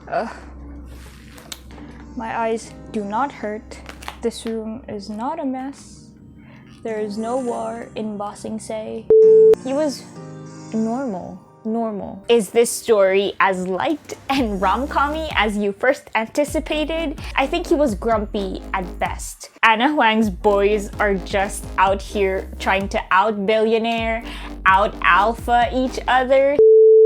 My eyes do not hurt. This room is not a mess. There is no war in Bossing Say. He was normal. Is this story as light and rom-commy as you first anticipated? I think he was grumpy at best. Anna Huang's boys are just out here trying to out-billionaire, out-alpha each other.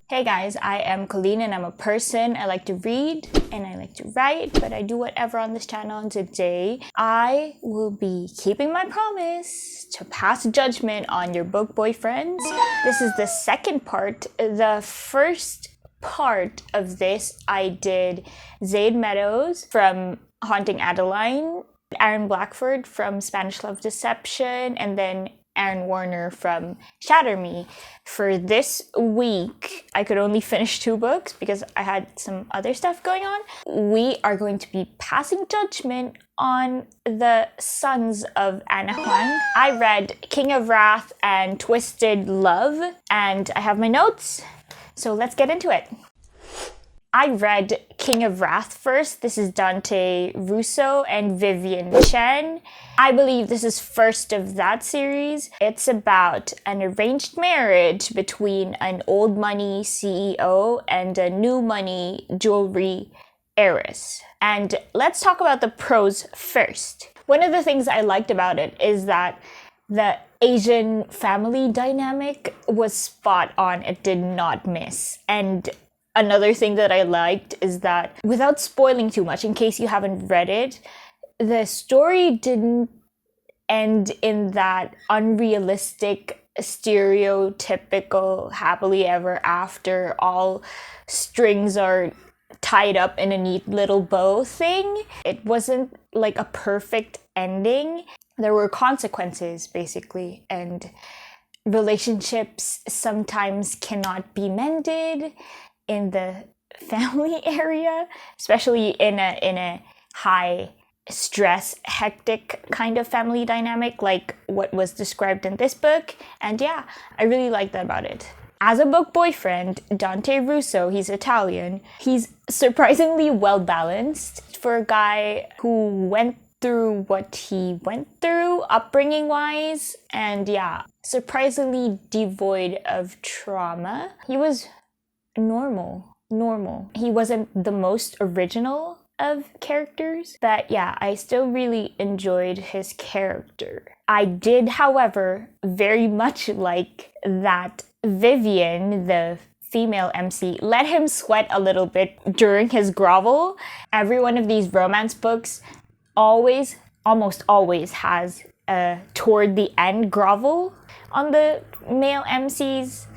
Hey guys, I am Colleen and I'm a person. I like to read and I like to write, but I do whatever on this channel. And today I will be keeping my promise to pass judgment on your book boyfriends. This is the second part. The first part of this I did Zaid Meadows from Haunting Adeline, Aaron Blackford from Spanish Love Deception, and then Aaron Warner from Shatter Me. For this week, I could only finish 2 books because I had some other stuff going on. We are going to be passing judgment on the sons of Anna Huang. I read King of Wrath and Twisted Love, and I have my notes, so let's get into it. I read King of Wrath first. This is Dante Russo and Vivian Chen. I believe this is first of that series. It's about an arranged marriage between an old money CEO and a new money jewelry heiress. And let's talk about the pros first. One of the things I liked about it is that the Asian family dynamic was spot on. It did not miss. And another thing that I liked is that, without spoiling too much, in case you haven't read it, the story didn't end in that unrealistic, stereotypical happily ever after, all strings are tied up in a neat little bow thing. It wasn't like a perfect ending. There were consequences, basically, and relationships sometimes cannot be mended in the family area, especially in a high stress, hectic kind of family dynamic like what was described in this book. And yeah, I really like that about it. As a book boyfriend, Dante Russo, he's Italian, he's surprisingly well balanced for a guy who went through what he went through upbringing wise, and yeah, surprisingly devoid of trauma. He was normal. He wasn't the most original of characters, but yeah, I still really enjoyed his character. I did, however, very much like that Vivian, the female MC, let him sweat a little bit during his grovel. Every one of these romance books almost always has a toward the end grovel on the male MC's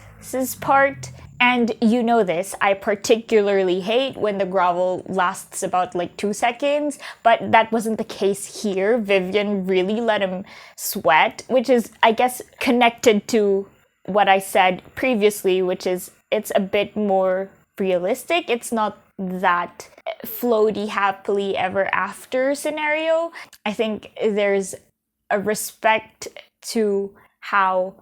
part. And you know this, I particularly hate when the grovel lasts about like 2 seconds, but that wasn't the case here. Vivian really let him sweat, which is, I guess, connected to what I said previously, which is it's a bit more realistic. It's not that floaty, happily ever after scenario. I think there's a respect to how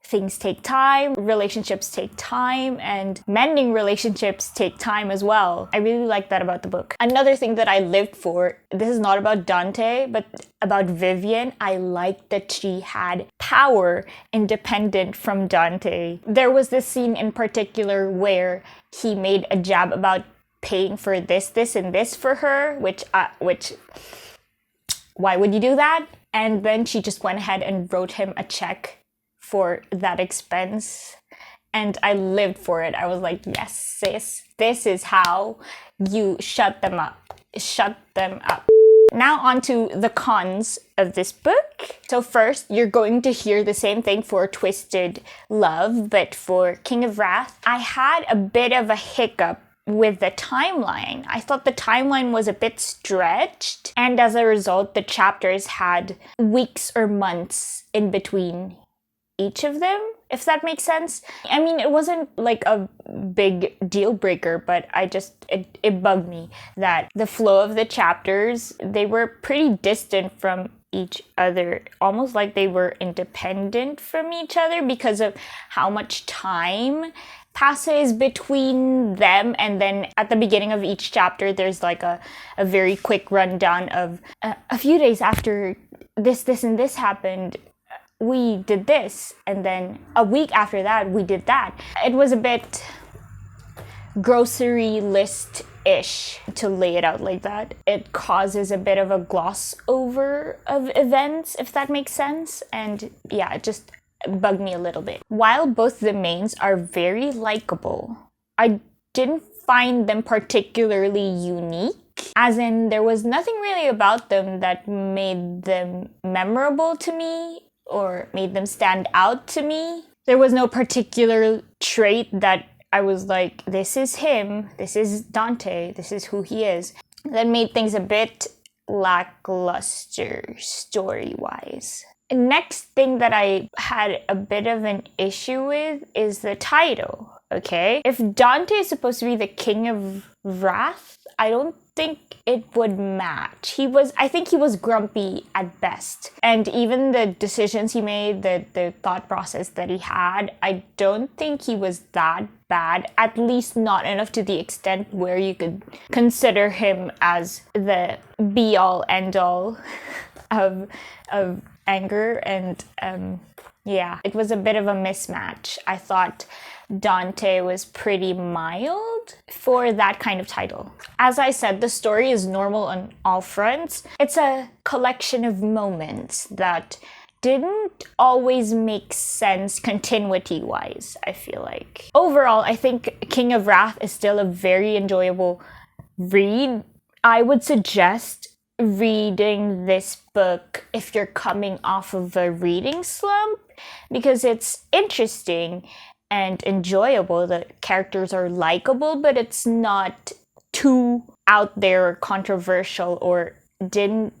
things take time, relationships take time, and mending relationships take time as well. I really like that about the book. Another thing that I lived for, this is not about Dante, but about Vivian, I liked that she had power independent from Dante. There was this scene in particular where he made a jab about paying for this, and this for her, which why would you do that? And then she just went ahead and wrote him a check for that expense, and I lived for it. I was like, yes, sis, this is how you shut them up. Now on to the cons of this book. So first, you're going to hear the same thing for Twisted Love, but for King of Wrath, I had a bit of a hiccup with the timeline. I thought the timeline was a bit stretched, and as a result, the chapters had weeks or months in between each of them, if that makes sense. I mean, it wasn't like a big deal breaker, but it bugged me that the flow of the chapters, they were pretty distant from each other, almost like they were independent from each other because of how much time passes between them, and then at the beginning of each chapter there's like a very quick rundown of a few days after this and this happened, we did this, and then a week after that we did that. It was a bit grocery list-ish to lay it out like that. It causes a bit of a gloss over of events, if that makes sense, and yeah, it just bugged me a little bit. While both the mains are very likable, I didn't find them particularly unique. As in, there was nothing really about them that made them memorable to me or made them stand out to me. There was no particular trait that I was like, this is him, this is Dante, this is who he is. That made things a bit lackluster story-wise. Next thing that I had a bit of an issue with is the title, okay? If Dante is supposed to be the King of Wrath, I don't think it would match. I think he was grumpy at best. And even the decisions he made, the thought process that he had, I don't think he was that bad, at least not enough to the extent where you could consider him as the be-all, end-all of anger. And yeah, it was a bit of a mismatch. I thought Dante was pretty mild for that kind of title. As I said, the story is normal on all fronts. It's a collection of moments that didn't always make sense continuity-wise, I feel like. Overall, I think King of Wrath is still a very enjoyable read. I would suggest reading this book if you're coming off of a reading slump, because it's interesting and enjoyable. The characters are likable, but it's not too out there or controversial, or didn't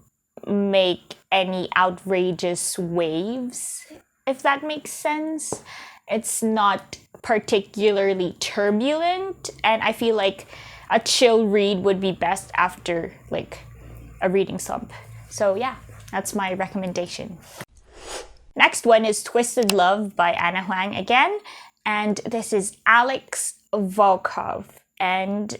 make any outrageous waves, if that makes sense. It's not particularly turbulent, and I feel like a chill read would be best after like a reading slump. So yeah, that's my recommendation. Next one is Twisted Love by Anna Huang again, and this is Alex Volkov. And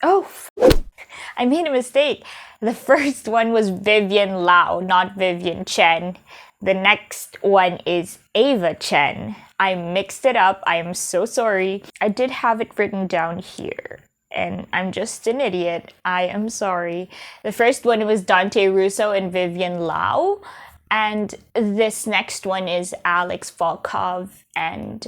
I made a mistake. The first one was Vivian Lau, not Vivian Chen. The next one is Ava Chen. I mixed it up. I am so sorry. I did have it written down here, and I'm just an idiot. I am sorry. The first one was Dante Russo and Vivian Lau, and this next one is Alex Volkov and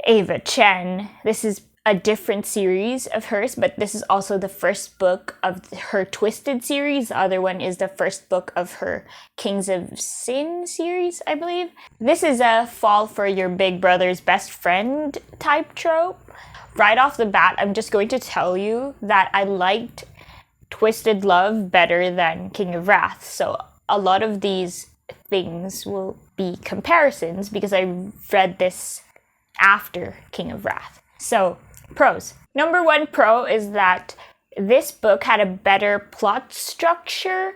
Ava Chen. This is a different series of hers, but this is also the first book of her Twisted series. The other one is the first book of her Kings of Sin series, I believe. This is a fall for your big brother's best friend type trope. Right off the bat, I'm just going to tell you that I liked Twisted Love better than King of Wrath. So a lot of these things will be comparisons because I read this after King of Wrath. So, pros. Number one pro is that this book had a better plot structure,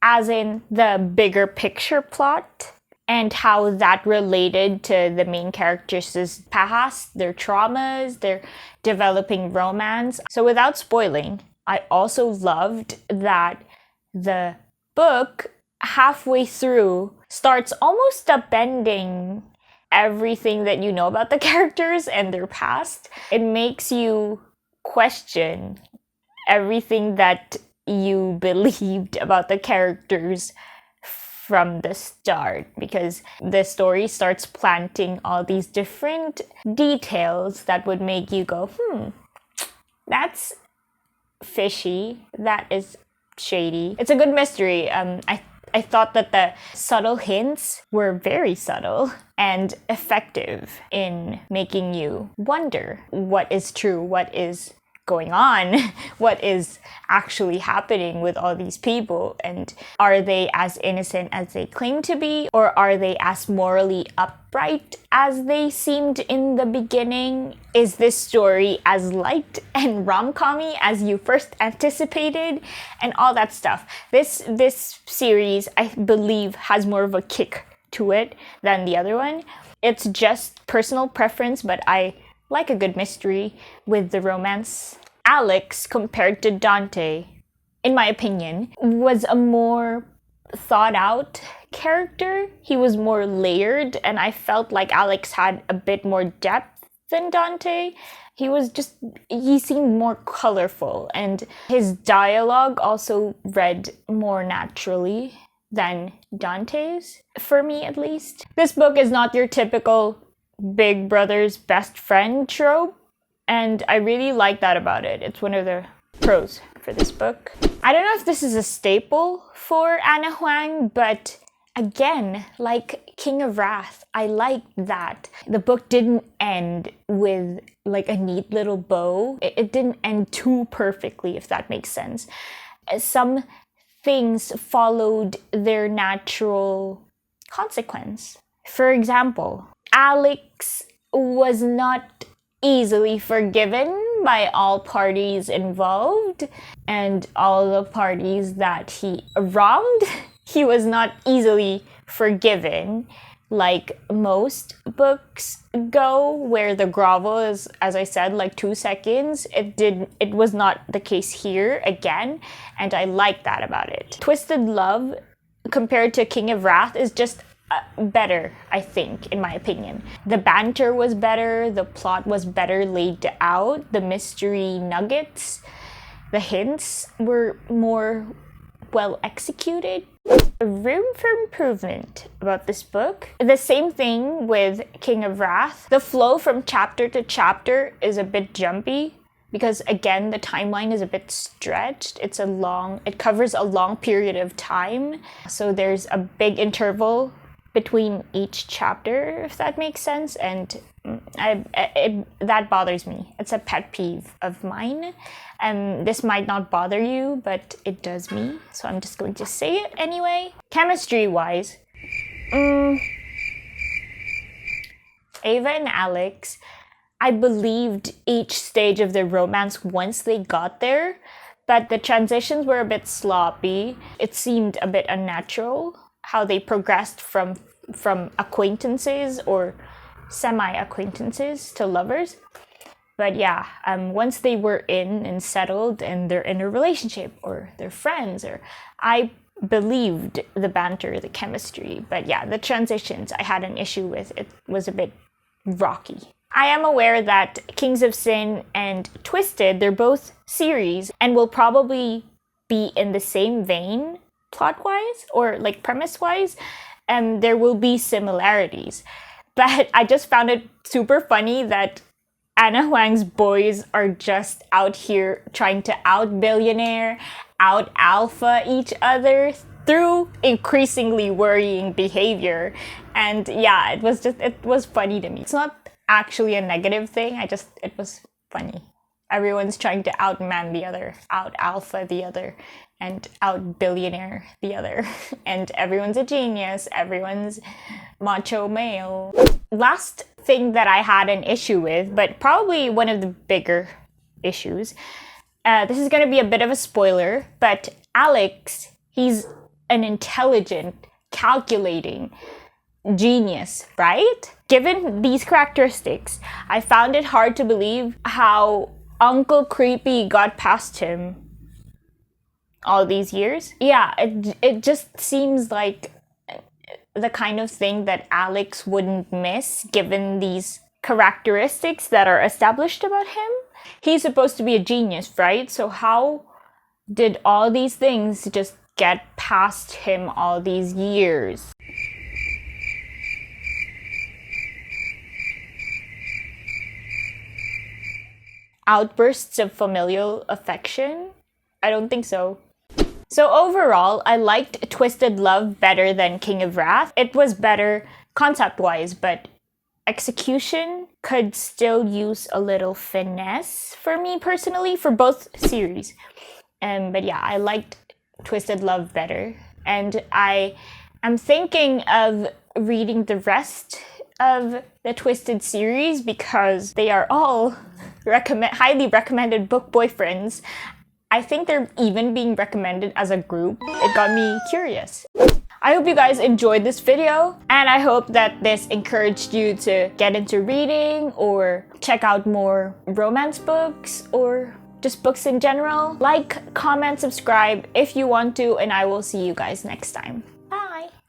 as in the bigger picture plot, and how that related to the main characters' past, their traumas, their developing romance. So without spoiling, I also loved that the book halfway through starts almost upending everything that you know about the characters and their past. It makes you question everything that you believed about the characters from the start, because the story starts planting all these different details that would make you go, that's fishy, that is shady. It's a good mystery. I thought that the subtle hints were very subtle and effective in making you wonder what is true, what is going on, what is actually happening with all these people, and are they as innocent as they claim to be, or are they as morally upright as they seemed in the beginning? Is this story as light and rom-com-y as you first anticipated, and all that stuff? This series, I believe, has more of a kick to it than the other one. It's just personal preference, but I like a good mystery with the romance. Alex, compared to Dante, in my opinion, was a more thought out character. He was more layered, and I felt like Alex had a bit more depth than Dante. He seemed more colorful, and his dialogue also read more naturally than Dante's, for me at least. This book is not your typical big brother's best friend trope, and I really like that about it. It's one of the pros for this book. I don't know if this is a staple for Ana Huang, but again, like King of Wrath, I like that the book didn't end with like a neat little bow. It didn't end too perfectly, if that makes sense. Some things followed their natural consequence. For example, Alex was not easily forgiven by all parties involved and all the parties that he wronged. He was not easily forgiven like most books go, where the grovel is, as I said, like 2 seconds. It was not the case here again, and I like that about it. Twisted Love, compared to King of Wrath, is just better, I think, in my opinion. The banter was better, the plot was better laid out, the mystery nuggets, the hints were more well executed. Room for improvement about this book. The same thing with King of Wrath. The flow from chapter to chapter is a bit jumpy because, again, the timeline is a bit stretched. It covers a long period of time, so there's a big interval between each chapter, if that makes sense, and that bothers me. It's a pet peeve of mine. This might not bother you, but it does me, so I'm just going to say it anyway. Chemistry-wise, Ava and Alex, I believed each stage of their romance once they got there, but the transitions were a bit sloppy. It seemed a bit unnatural how they progressed from acquaintances or semi-acquaintances to lovers. But yeah, once they were in and settled and they're in a relationship or they're friends, or I believed the banter, the chemistry. But yeah, the transitions I had an issue with. It was a bit rocky. I am aware that Kings of Sin and Twisted, they're both series and will probably be in the same vein plot-wise or like premise-wise, and there will be similarities. But I just found it super funny that Ana Huang's boys are just out here trying to out-billionaire, out-alpha each other through increasingly worrying behavior. And yeah, it was funny to me. It's not actually a negative thing, it was funny. Everyone's trying to outman the other, out-alpha the other, and out-billionaire the other. And everyone's a genius, everyone's macho male. Last thing that I had an issue with, but probably one of the bigger issues, this is going to be a bit of a spoiler, but Alex, he's an intelligent, calculating genius, right? Given these characteristics, I found it hard to believe how Uncle Creepy got past him all these years. Yeah, it just seems like the kind of thing that Alex wouldn't miss given these characteristics that are established about him. He's supposed to be a genius, right? So how did all these things just get past him all these years? Outbursts of familial affection? I don't think so. So overall, I liked Twisted Love better than King of Wrath. It was better concept-wise, but execution could still use a little finesse for me personally, for both series. But yeah, I liked Twisted Love better. And I am thinking of reading the rest of the Twisted series because they are all highly recommended book boyfriends. I think they're even being recommended as a group. It got me curious. I hope you guys enjoyed this video, and I hope that this encouraged you to get into reading or check out more romance books or just books in general. Like, comment, subscribe if you want to, and I will see you guys next time.